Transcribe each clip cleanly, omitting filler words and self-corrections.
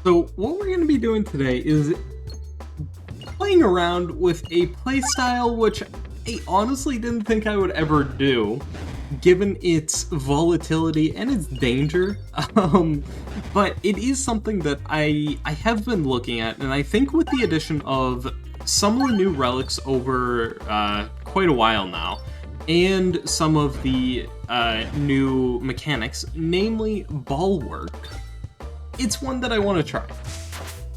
So what we're going to be doing today is playing around with a playstyle which I honestly didn't think I would ever do, given its volatility and its danger. But it is something that I have been looking at, and I think with the addition of some of the new relics over quite a while now, and some of the new mechanics, namely ball work, it's one that I want to try.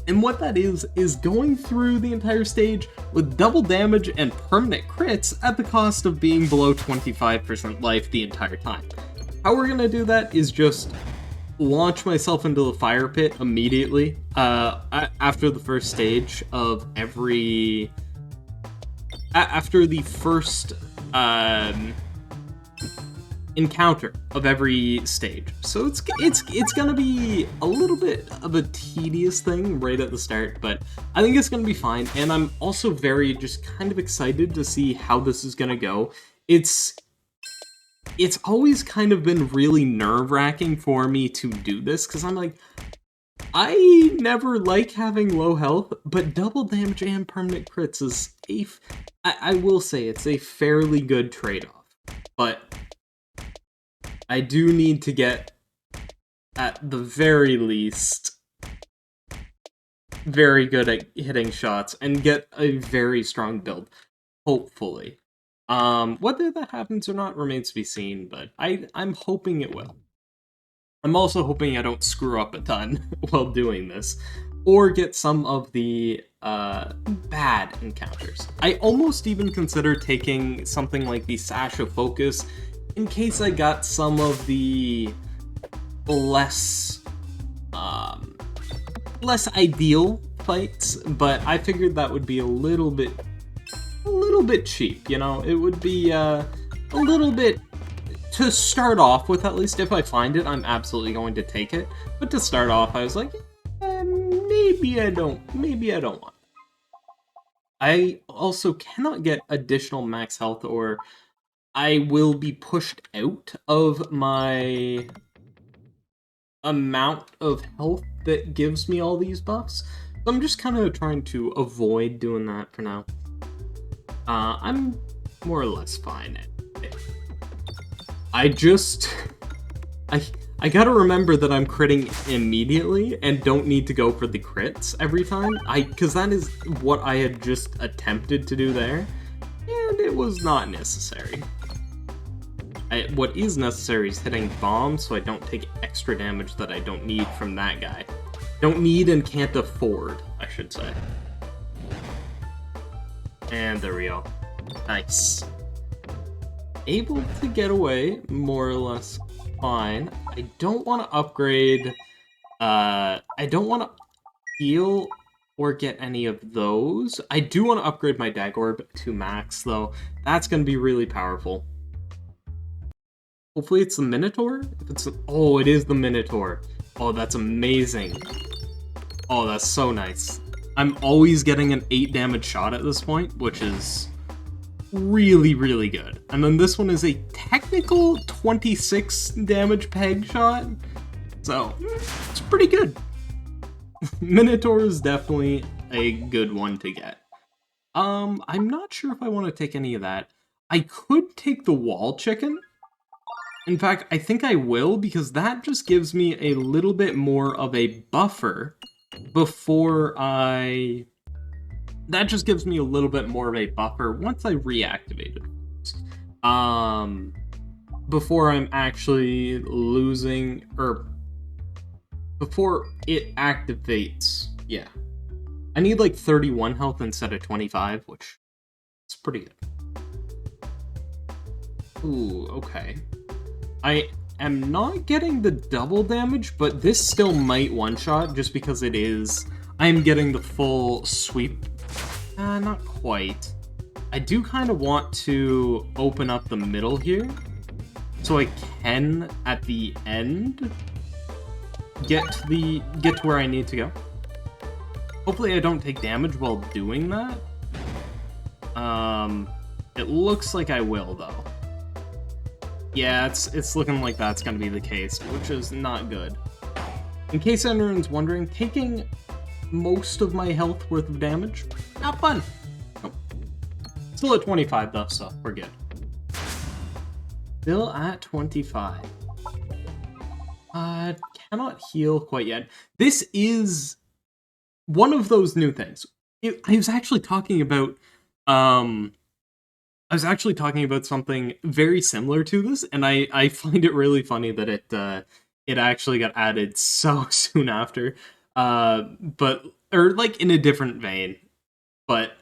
And what that is going through the entire stage with double damage and permanent crits at the cost of being below 25% life the entire time. How we're going to do that is just launch myself into the fire pit immediately after the first stage of every... after the first encounter of every stage. So it's gonna be a little bit of a tedious thing right at the start, but I think it's gonna be fine, and I'm also very just kind of excited to see how this is gonna go. It's always kind of been really nerve-wracking for me to do this, because I'm like, I never like having low health, but double damage and permanent crits is I will say it's a fairly good trade-off, but I do need to get, at the very least, very good at hitting shots and get a very strong build, hopefully. Whether that happens or not remains to be seen, but I'm hoping it will. I'm also hoping I don't screw up a ton while doing this, or get some of the bad encounters. I almost even consider taking something like the Sash of Focus in case I got some of the less ideal fights, but I figured that would be a little bit cheap, you know? It would be a little bit to start off with. At least if I find it, I'm absolutely going to take it. But to start off, I was like, maybe I don't want it. I also cannot get additional max health, or I will be pushed out of my amount of health that gives me all these buffs. So I'm just kind of trying to avoid doing that for now. I'm more or less fine at it. I gotta remember that I'm critting immediately and don't need to go for the crits every time. Because that is what I had just attempted to do there, and it was not necessary. What is necessary is hitting bombs so I don't take extra damage that I don't need from that guy. Don't need and can't afford, I should say. And there we go. Nice. Able to get away, more or less fine. I don't want to upgrade... I don't want to heal or get any of those. I do want to upgrade my Dag Orb to max, though. That's going to be really powerful. Hopefully it's the Minotaur? If it's oh, it is the Minotaur. Oh, that's amazing. Oh, that's so nice. I'm always getting an 8 damage shot at this point, which is really, really good. And then this one is a technical 26 damage peg shot. So, it's pretty good. Minotaur is definitely a good one to get. I'm not sure if I want to take any of that. I could take the wall chicken. In fact, I think I will, because that just gives me a little bit more of a buffer before I... That just gives me a little bit more of a buffer once I reactivate it. Before I'm actually losing, or before it activates, yeah. I need like 31 health instead of 25, which is pretty good. Ooh, okay. I am not getting the double damage, but this still might one-shot just because it is... I am getting the full sweep. Not quite. I do kind of want to open up the middle here, so I can, at the end, get to where I need to go. Hopefully I don't take damage while doing that. It looks like I will, though. Yeah, it's looking like that's gonna be the case, which is not good. In case anyone's wondering, taking most of my health worth of damage, not fun. Nope. Still at 25 though, so we're good. Still at 25. Cannot heal quite yet. This is one of those new things. I was actually talking about something very similar to this, and I find it really funny that it actually got added so soon after. Or like in a different vein. But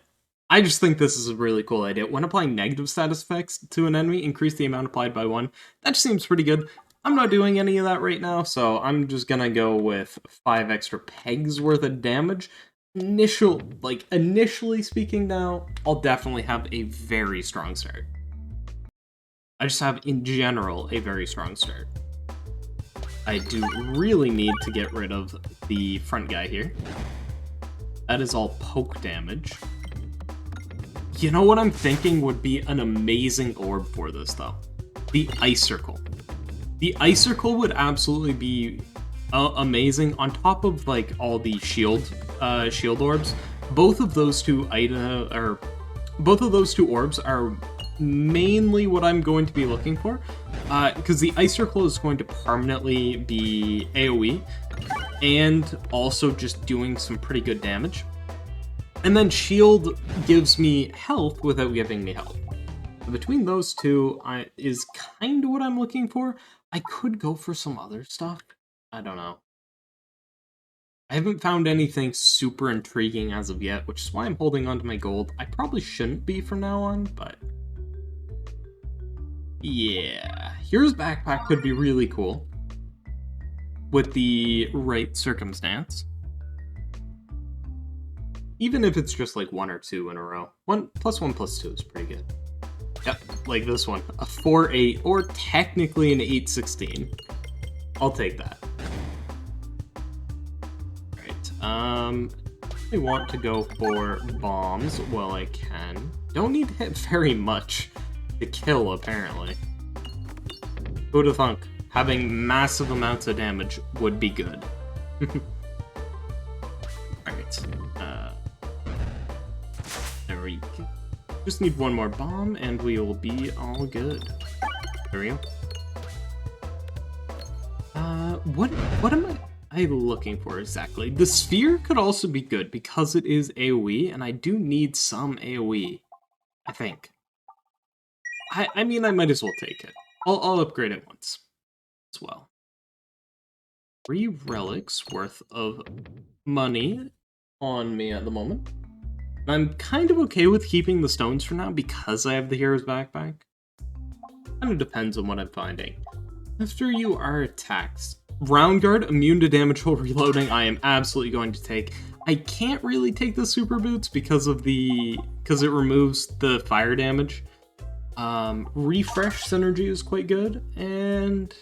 I just think this is a really cool idea. When applying negative status effects to an enemy, increase the amount applied by 1. That just seems pretty good. I'm not doing any of that right now, so I'm just gonna go with 5 extra pegs worth of damage. Initially speaking now, I'll definitely have a very strong start. I just have, in general, a very strong start. I do really need to get rid of the front guy here. That is all poke damage. You know what I'm thinking would be an amazing orb for this, though? The Ice Circle. The Ice Circle would absolutely be amazing on top of like all the shield orbs. Both of those two orbs are mainly what I'm going to be looking for, because the Ice Circle is going to permanently be AoE and also just doing some pretty good damage. And then shield gives me health without giving me health. Between those two is kind of what I'm looking for. I could go for some other stuff. I don't know. I haven't found anything super intriguing as of yet, which is why I'm holding on to my gold. I probably shouldn't be from now on, but yeah. Hero's Backpack could be really cool with the right circumstance. Even if it's just like 1 or 2 in a row. 1 plus 1 plus 2 is pretty good. Yep, like this one. A 4-8, or technically an 8-16. I'll take that. Alright, I want to go for bombs while I can. Don't need to hit very much to kill, apparently. Who'd have thunk? Having massive amounts of damage would be good. Alright, there we go. Just need one more bomb, and we will be all good. There we go. What am I looking for exactly? The sphere could also be good because it is AoE, and I do need some AoE, I think. I mean, I might as well take it. I'll upgrade it once as well. 3 relics worth of money on me at the moment. I'm kind of okay with keeping the stones for now because I have the Hero's Backpack. Kind of depends on what I'm finding. After you are attacked, Round Guard, immune to damage while reloading, I am absolutely going to take. I can't really take the Super Boots because it removes the fire damage. Refresh synergy is quite good, and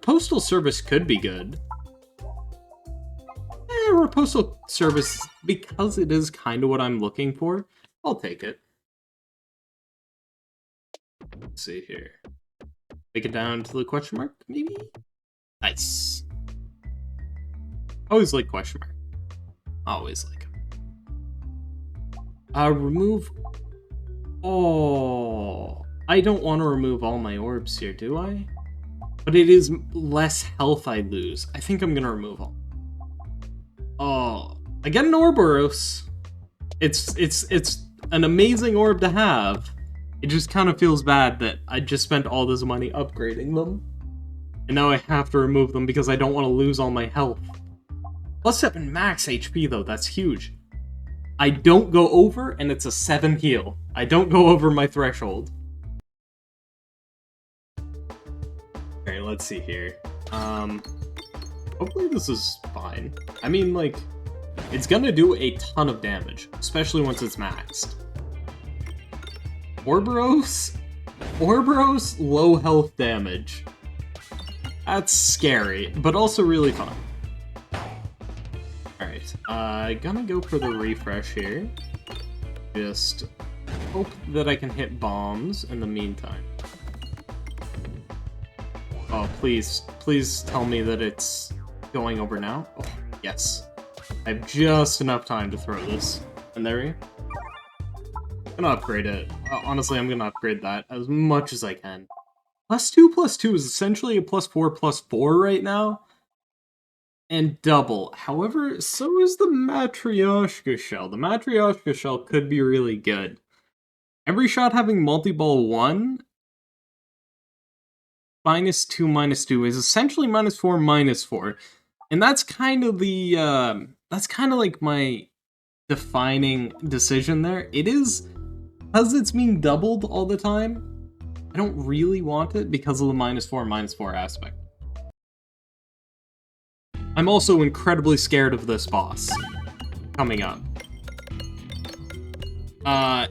Postal Service could be good. Postal Service, because it is kind of what I'm looking for, I'll take it. Let's see here. Take it down to the question mark, maybe? Nice. Always like question mark. Always like them. Remove... Oh... I don't want to remove all my orbs here, do I? But it is less health I lose. I think I'm gonna remove all. Oh, I get an Ouroboros. It's an amazing orb to have. It just kind of feels bad that I just spent all this money upgrading them. And now I have to remove them because I don't want to lose all my health. Plus 7 max HP though, that's huge. I don't go over, and it's a 7 heal. I don't go over my threshold. Alright, let's see here. Hopefully this is fine. I mean, like, it's gonna do a ton of damage, especially once it's maxed. Ouroboros, low health damage. That's scary, but also really fun. Alright, gonna go for the refresh here. Just hope that I can hit bombs in the meantime. Oh, please. Please tell me that it's going over now. Oh, yes. I have just enough time to throw this. And there we go. I'm gonna upgrade it. Honestly, I'm gonna upgrade that as much as I can. +2/+2 is essentially a +4/+4 right now. And double. However, so is the Matryoshka shell. The Matryoshka shell could be really good. Every shot having multi-ball 1, -2/-2 is essentially -4/-4. And that's kind of the, that's kind of like my defining decision there. It is, because it's being doubled all the time, I don't really want it because of the -4/-4 aspect. I'm also incredibly scared of this boss coming up.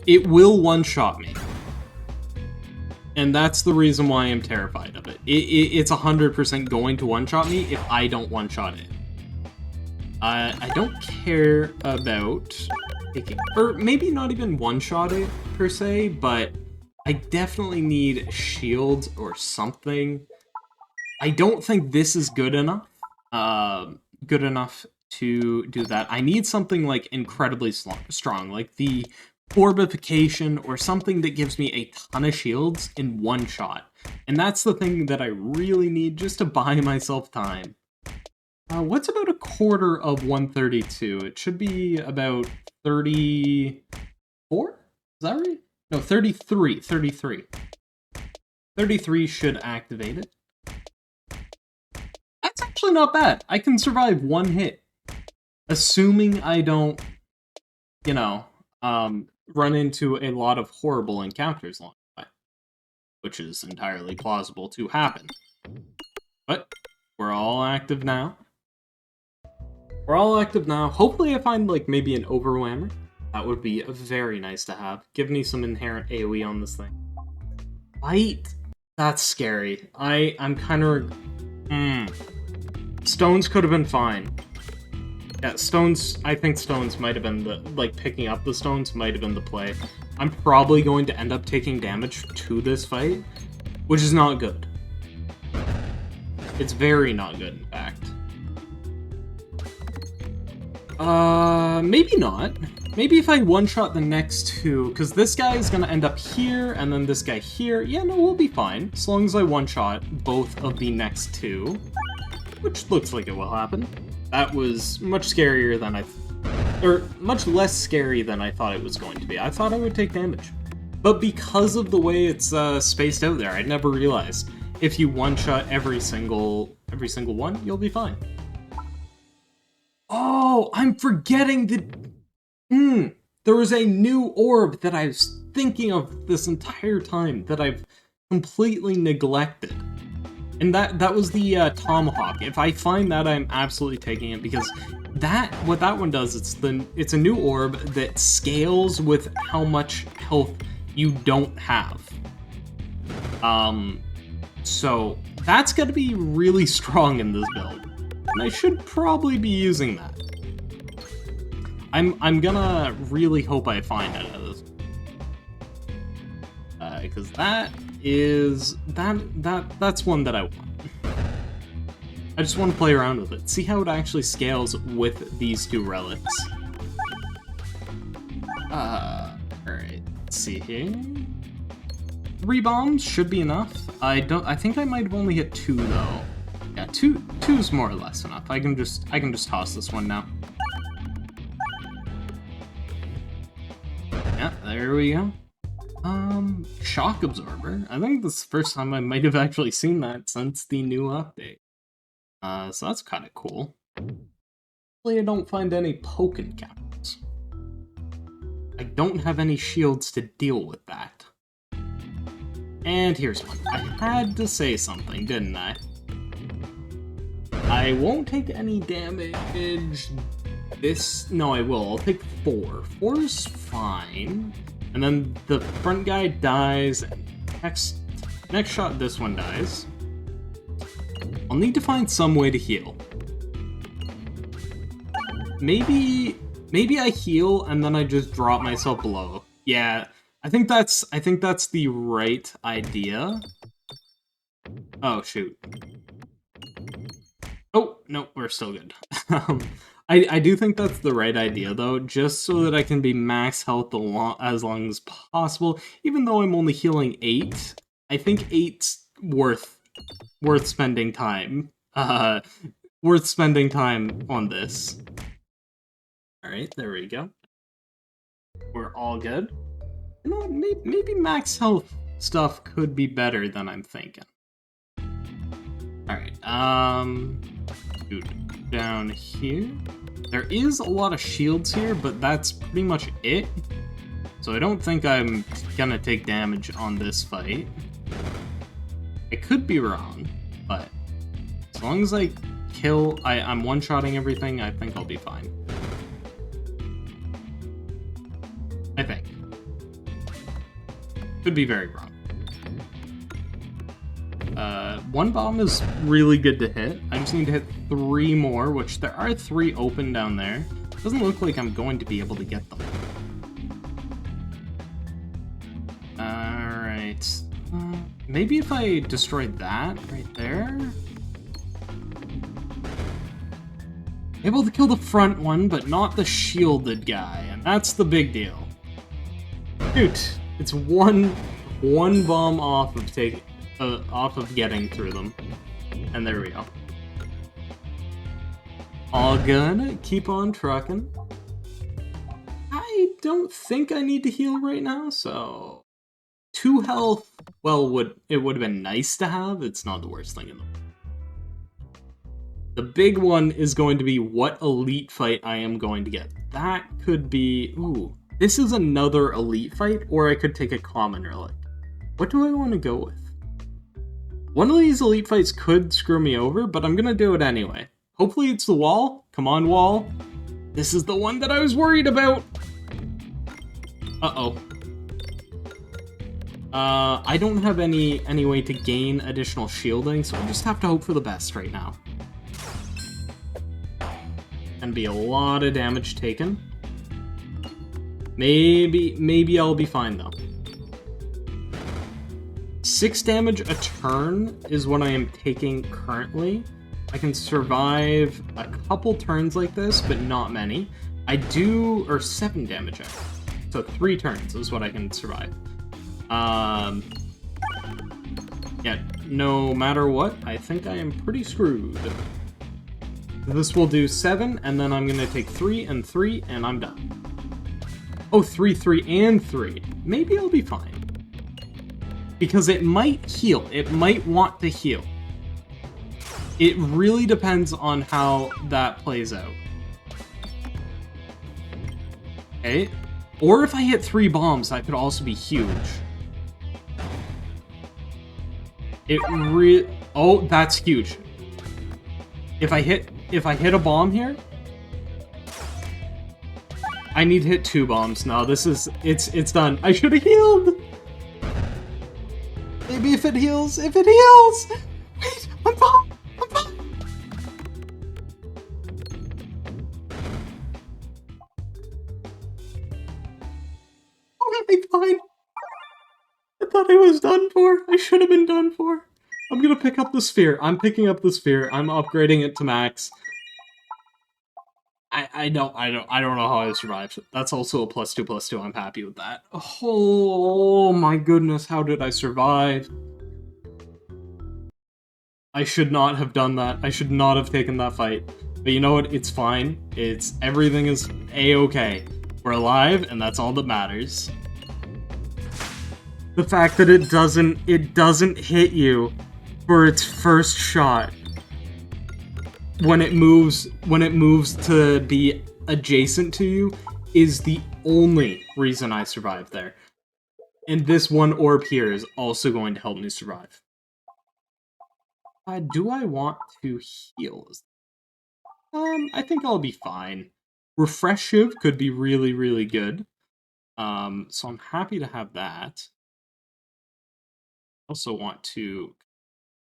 It will one-shot me. And that's the reason why I'm terrified of it. It's 100% going to one-shot me if I don't one-shot it. I don't care about taking, or maybe not even one-shot it per se, but I definitely need shields or something. I don't think this is good enough. Good enough to do that. I need something like incredibly strong, like the orbification or something that gives me a ton of shields in one shot. And that's the thing that I really need just to buy myself time. What's about a quarter of 132? It should be about 34? Is that right? No, 33. 33. 33 should activate it. That's actually not bad. I can survive one hit. Assuming I don't, you know, run into a lot of horrible encounters along the way. Which is entirely plausible to happen. But we're all active now. We're all active now. Hopefully I find, like, maybe an overwhammer. That would be very nice to have. Give me some inherent AoE on this thing. Bite? That's scary. I'm kind of... Stones could have been fine. Yeah, stones... I think stones might have been the... Like, picking up the stones might have been the play. I'm probably going to end up taking damage to this fight, which is not good. It's very not good, in fact. Maybe not. Maybe if I one-shot the next two, because this guy is going to end up here, and then this guy here. Yeah, no, we'll be fine, as long as I one-shot both of the next two, which looks like it will happen. That was much scarier than or much less scary than I thought it was going to be. I thought I would take damage. But because of the way it's spaced out there, I never realized. If you one-shot every single one, you'll be fine. Oh, I'm forgetting that... there was a new orb that I was thinking of this entire time that I've completely neglected. And that was the Tomahawk. If I find that, I'm absolutely taking it, because what that one does, it's a new orb that scales with how much health you don't have. So that's gonna be really strong in this build. And I should probably be using that. I'm gonna really hope I find out of this. Because that's one that I want. I just want to play around with it. See how it actually scales with these two relics. Alright, let's see here. 3 bombs should be enough. I think I might have only hit 2 though. Yeah, two's more or less enough. I can just toss this one now. Yeah, there we go. Shock absorber. I think this is the first time I might have actually seen that since the new update. So that's kind of cool. Hopefully I don't find any poke encounters. I don't have any shields to deal with that. And here's one. I had to say something, didn't I? I won't take any damage. No, I will. I'll take 4. 4's fine. And then the front guy dies. Next shot, this one dies. I'll need to find some way to heal. Maybe I heal and then I just drop myself below. Yeah, I think that's the right idea. Oh shoot. nope, we're still good. I do think that's the right idea, though, just so that I can be max health as long as possible. Even though I'm only healing 8, I think 8's worth spending time. Worth spending time on this. Alright, there we go. We're all good. You know what, maybe max health stuff could be better than I'm thinking. Alright, dude, down here. There is a lot of shields here, but that's pretty much it. So I don't think I'm gonna take damage on this fight. I could be wrong, but as long as I kill, I'm one-shotting everything, I think I'll be fine. I think. Could be very wrong. One bomb is really good to hit. I just need to hit 3 more, which there are 3 open down there. Doesn't look like I'm going to be able to get them. Alright. Maybe if I destroyed that right there? Able to kill the front one, but not the shielded guy, and that's the big deal. Shoot! It's one bomb off of getting through them. And there we go. All good. Keep on trucking. I don't think I need to heal right now, so 2 health, well, it would have been nice to have. It's not the worst thing in the world. The big one is going to be what elite fight I am going to get. That could be... Ooh. This is another elite fight, or I could take a common relic. What do I want to go with? One of these elite fights could screw me over, but I'm gonna do it anyway. Hopefully it's the wall. Come on, wall. This is the one that I was worried about. Uh-oh. I don't have any way to gain additional shielding, so I just have to hope for the best right now. Gonna be a lot of damage taken. Maybe I'll be fine though. 6 damage a turn is what I am taking currently. I can survive a couple turns like this, but not many. Or 7 damage actually. So 3 turns is what I can survive. Yeah, no matter what, I think I am pretty screwed. This will do 7, and then I'm gonna take 3 and 3, and I'm done. Oh, 3, 3, and 3. Maybe I'll be fine. Because it might heal. It might want to heal. It really depends on how that plays out. Okay. Or if I hit 3 bombs, that could also be huge. Oh, that's huge. If I hit a bomb here, I need to hit 2 bombs. No, it's done. I should have healed. Maybe if it heals. Wait, I'm fine. Okay, fine. I thought I was done for. I should have been done for. I'm gonna pick up the sphere. I'm picking up the sphere. I'm upgrading it to max. I don't know how I survived. That's also a +2/+2. I'm happy with that. Oh my goodness, how did I survive? I should not have done that. I should not have taken that fight. But you know what? It's fine. Everything is a-okay. We're alive, and that's all that matters. The fact that it doesn't hit you for its first shot when it moves to be adjacent to you is the only reason I survived there. And this one orb here is also going to help me survive. Do I want to heal? I think I'll be fine. Refresh Shiv could be really, really good. So I'm happy to have that. Also want to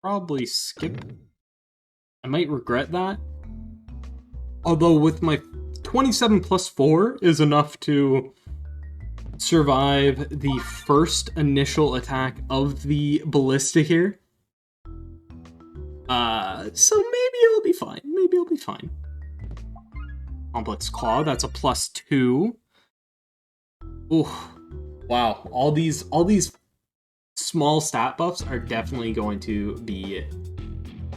probably skip. I might regret that. Although with my 27 plus 4 is enough to survive the first initial attack of the ballista here. So maybe it'll be fine. Maybe it'll be fine. Complex Claw, that's a +2. Ooh, wow. All these small stat buffs are definitely going to be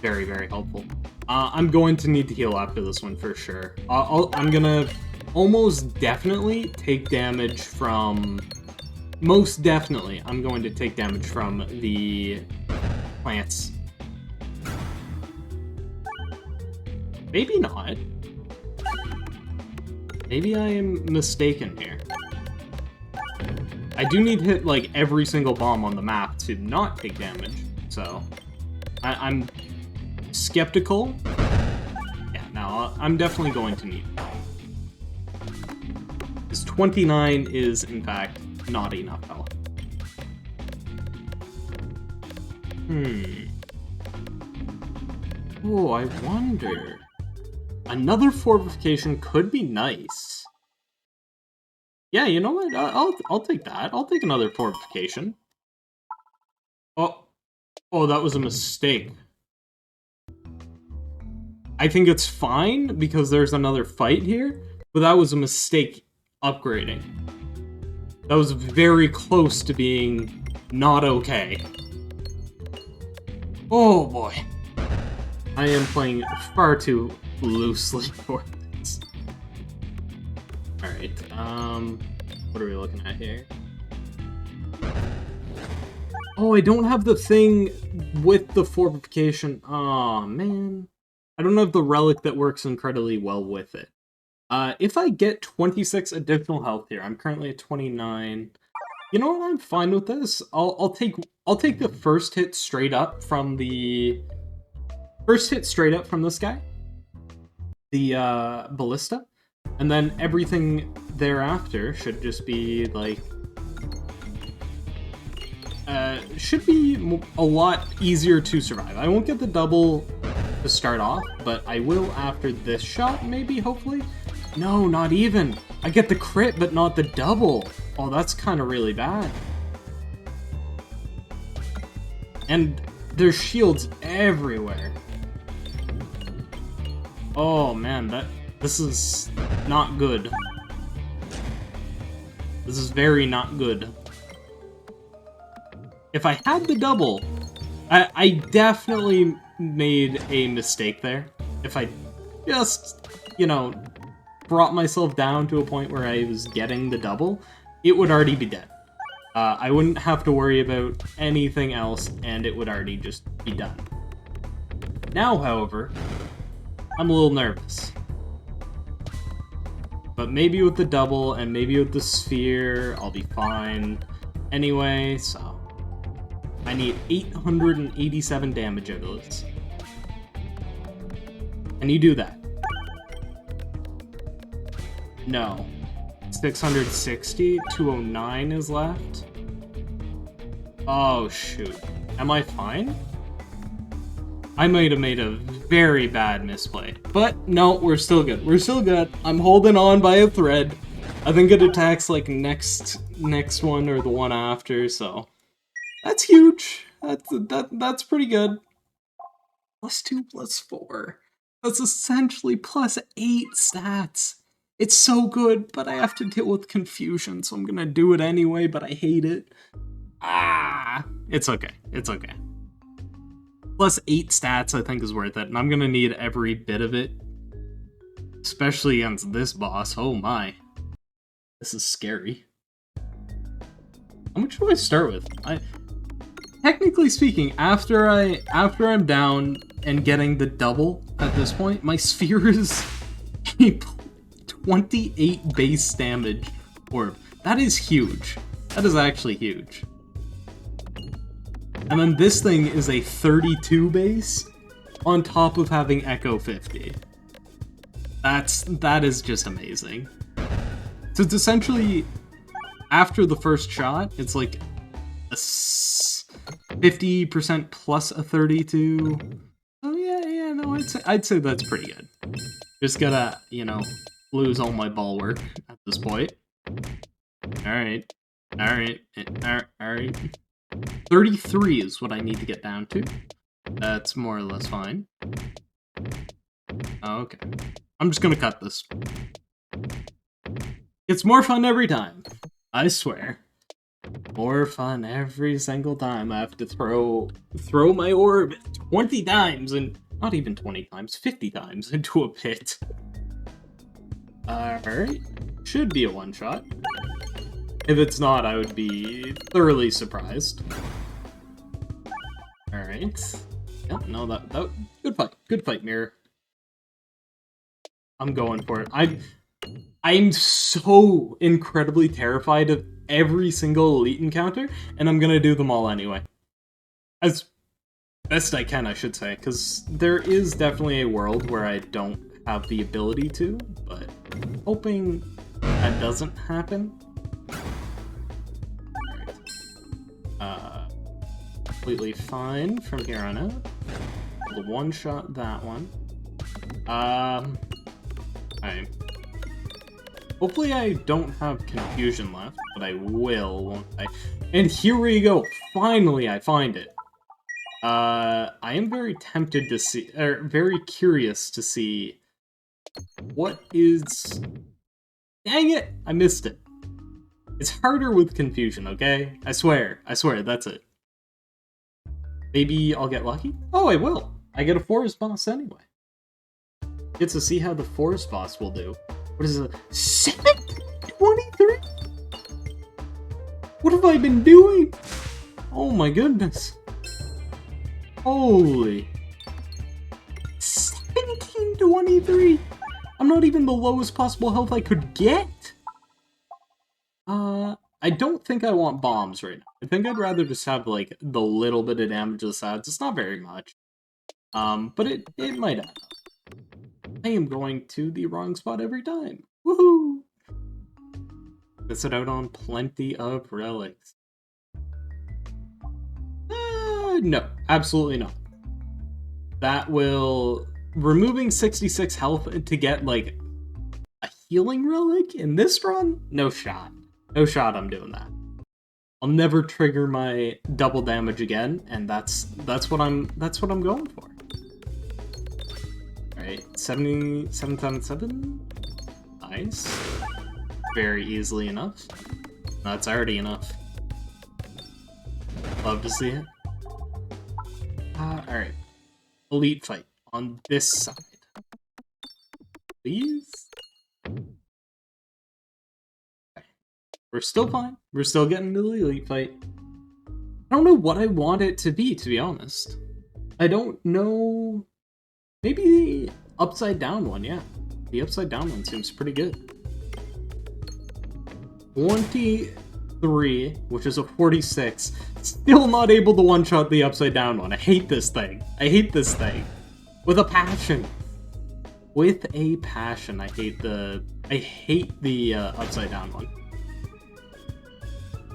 very, very helpful. I'm going to need to heal after this one for sure. I'm gonna almost definitely take damage from... Most definitely, I'm going to take damage from the plants. Maybe not. Maybe I am mistaken here. I do need to hit, like, every single bomb on the map to not take damage, so... I'm skeptical. Yeah, no, I'm definitely going to need it. This 29 is, in fact, not enough health. Oh, I wonder... Another fortification could be nice. Yeah, you know what? I'll take that. I'll take another fortification. Oh, that was a mistake. I think it's fine because there's another fight here, but that was a mistake upgrading. That was very close to being not okay. Oh boy. I am playing far too loosely for this. Alright, what are we looking at here? Oh, I don't have the thing with the fortification. Aw, man. I don't have the relic that works incredibly well with it. If I get 26 additional health here, I'm currently at 29. You know what? I'm fine with this. I'll take the first hit straight up from the this guy, the ballista, and then everything thereafter should just be like should be a lot easier to survive. I won't get the double to start off, but I will after this shot, maybe, hopefully. No, not even. I get the crit, but not the double. Oh, that's kind of really bad. And there's shields everywhere. Oh man, this is not good. This is very not good. If I had the double, I definitely made a mistake there. If I just, you know, brought myself down to a point where I was getting the double, it would already be dead. I wouldn't have to worry about anything else, and it would already just be done. Now, however, I'm a little nervous. But maybe with the double, and maybe with the sphere, I'll be fine. Anyway, so... I need 887 damage out of this. Can you do that? No. 660? 209 is left? Oh, shoot. Am I fine? I might have made a very bad misplay. But, no, we're still good. We're still good. I'm holding on by a thread. I think it attacks, like, next one or the one after, so... That's huge. That's pretty good. +2, +4. That's essentially +8 stats. It's so good, but I have to deal with confusion, so I'm gonna do it anyway, but I hate it. It's okay. It's okay. +8 stats, I think, is worth it, and I'm gonna need every bit of it. Especially against this boss. Oh my. This is scary. How much do I start with? Technically speaking, after I'm down and getting the double at this point, my sphere is a 28 base damage orb. That is huge. That is actually huge. And then this thing is a 32 base on top of having Echo 50. That is just amazing. So it's essentially, after the first shot, it's like a 50% plus a 32. Oh yeah, no, I'd say that's pretty good. Just gotta, you know, lose all my ball work at this point. Alright. 33 is what I need to get down to. That's more or less fine. Okay. I'm just gonna cut this. It's more fun every time. I swear. More fun every single time I have to throw my orb 20 times, and not even 20 times, 50 times into a pit. Alright. Should be a one-shot. If it's not, I would be thoroughly surprised. Alright. Yep, no, that good fight, Mirror. I'm going for it. I'm so incredibly terrified of every single elite encounter, and I'm gonna do them all anyway. As best I can, I should say, because there is definitely a world where I don't have the ability to, but hoping that doesn't happen. Alright. Completely fine from here on out. We'll one-shot that one. Hopefully I don't have confusion left, but I will, won't I? And here we go! Finally I find it! I am very tempted to see, or very curious to see what is... Dang it! I missed it. It's harder with confusion, okay? I swear, that's it. Maybe I'll get lucky? Oh, I will! I get a forest boss anyway. Get to see how the forest boss will do. What is it? 723? What have I been doing? Oh my goodness. Holy. 1723? I'm not even the lowest possible health I could get? I don't think I want bombs right now. I think I'd rather just have, like, the little bit of damage to the sides. It's not very much. But it might add up. I am going to the wrong spot every time. Woohoo! Miss it out on plenty of relics. No, absolutely not. That will... Removing 66 health to get, like, a healing relic in this run? No shot. No shot I'm doing that. I'll never trigger my double damage again, and that's what I'm going for. Alright, 777? Nice. Very easily enough. That's already enough. Love to see it. Alright. Elite fight on this side. Please? Okay. We're still fine. We're still getting to the elite fight. I don't know what I want it to be honest. I don't know... Maybe the upside down one, yeah. The upside down one seems pretty good. 23, which is a 46. Still not able to one-shot the upside down one. I hate this thing. I hate this thing. With a passion. With a passion. I hate the upside down one.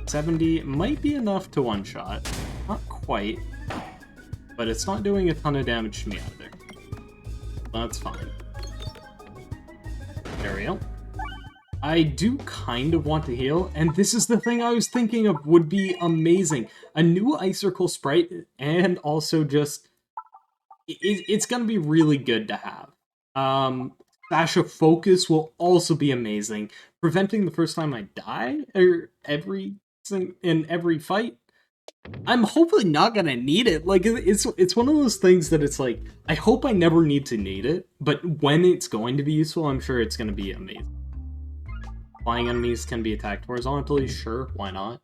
70 might be enough to one-shot. Not quite. But it's not doing a ton of damage to me either. That's fine. There we go. I do kind of want to heal, and this is the thing I was thinking of would be amazing. A new Ice Circle sprite, and also just... It's gonna be really good to have. Dash of Focus will also be amazing. Preventing the first time I die, or in every fight. I'm hopefully not gonna need it. Like, it's one of those things that it's like, I hope I never need to need it, but when it's going to be useful, I'm sure it's gonna be amazing. Flying enemies can be attacked horizontally, sure, why not?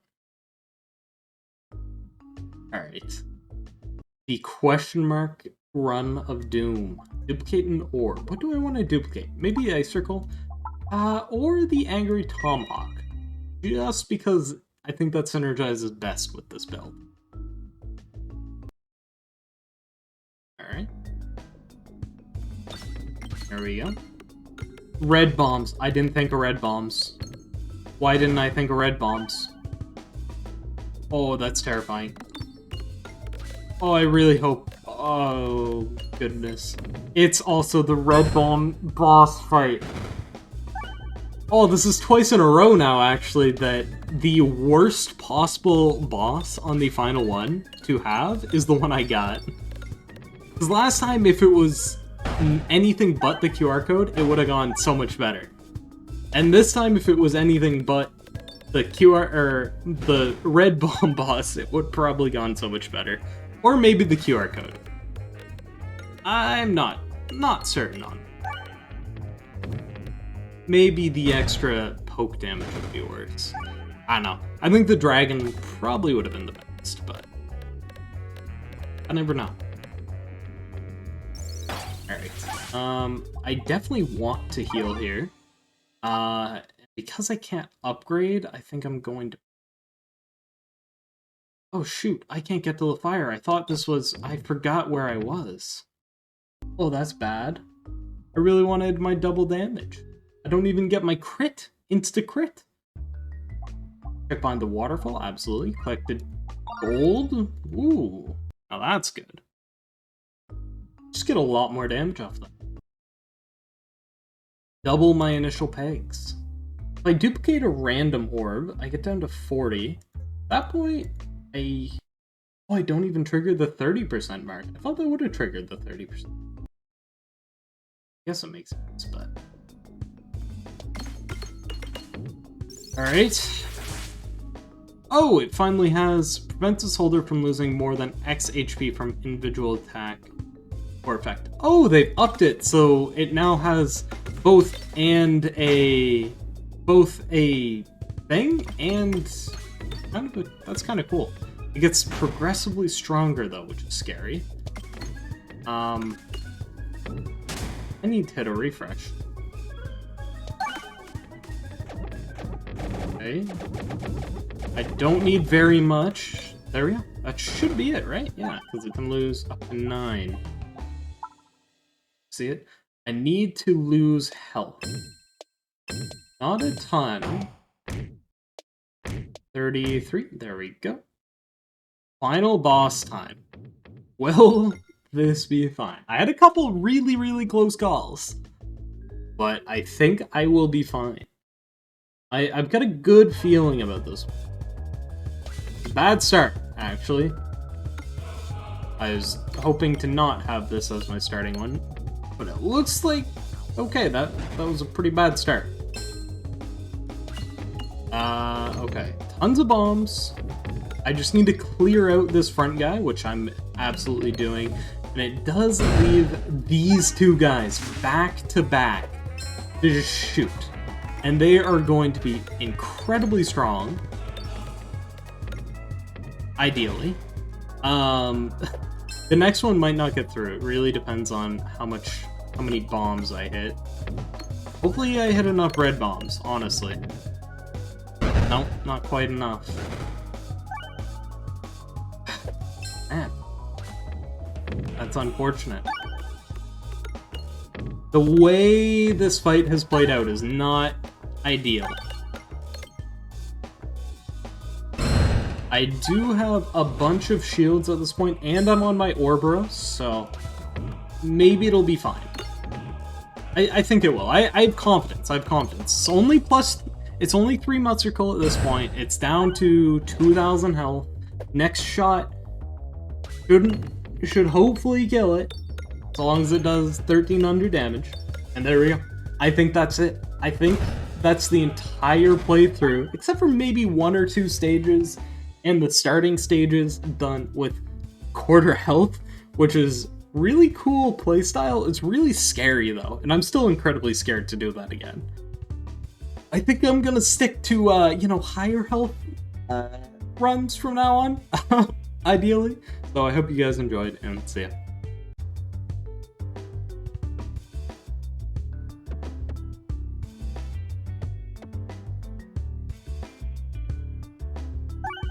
Alright. The question mark run of doom. Duplicate an orb. What do I want to duplicate? Maybe the Ice Circle? Or the Angry Tomahawk. Just because I think that synergizes best with this build. Alright. There we go. Red bombs. I didn't think of red bombs. Why didn't I think of red bombs? Oh, that's terrifying. Oh, I really hope... Oh, goodness. It's also the red bomb boss fight. Oh, this is twice in a row now, actually, that the worst possible boss on the final one to have is the one I got. Because last time, if it was anything but the QR code, it would have gone so much better. And this time, if it was anything but the the red bomb boss, it would probably gone so much better. Or maybe the QR code. I'm not certain on. Maybe the extra poke damage would be worse. I don't know. I think the dragon probably would have been the best, but I never know. Alright. I definitely want to heal here. Because I can't upgrade, I think I'm going to... Oh shoot, I can't get to the fire. I thought this was... I forgot where I was. Oh, that's bad. I really wanted my double damage. I don't even get my crit. Insta-crit. Check behind the waterfall, absolutely. Collected gold. Ooh, now that's good. Just get a lot more damage off that. Double my initial pegs. If I duplicate a random orb, I get down to 40. At that point, I don't even trigger the 30% mark. I thought that would have triggered the 30%. I guess it makes sense, but... Alright. Oh, it finally has prevents its holder from losing more than X HP from individual attack or effect. Oh, they've upped it, so it now has both a thing and that's kind of cool. It gets progressively stronger though, which is scary. I need to hit a refresh. Okay. I don't need very much. There we go. That should be it, right? Yeah, because it can lose up to 9. See it? I need to lose health. Not a ton. 33. There we go. Final boss time. Will this be fine? I had a couple really, really close calls, but I think I will be fine. I've got a good feeling about this one. Bad start, actually. I was hoping to not have this as my starting one, but it looks like, okay, that was a pretty bad start. Okay, tons of bombs. I just need to clear out this front guy, which I'm absolutely doing, and it does leave these two guys back to back to just shoot. And they are going to be incredibly strong. Ideally. The next one might not get through. It really depends on how many bombs I hit. Hopefully I hit enough red bombs, honestly. Nope, not quite enough. Man. That's unfortunate. The way this fight has played out is not ideal. I do have a bunch of shields at this point, and I'm on my Orbros, so maybe it'll be fine. I think it will. I have confidence. It's only 3 Mutzerkull at this point. It's down to 2,000 health. Next shot should hopefully kill it. So long as it does 1,300 damage. And there we go. I think that's it. I think that's the entire playthrough, except for maybe 1 or 2 stages, and the starting stages done with quarter health, which is really cool playstyle. It's really scary though, and I'm still incredibly scared to do that again. I think I'm gonna stick to, higher health runs from now on, ideally. So I hope you guys enjoyed, and see ya.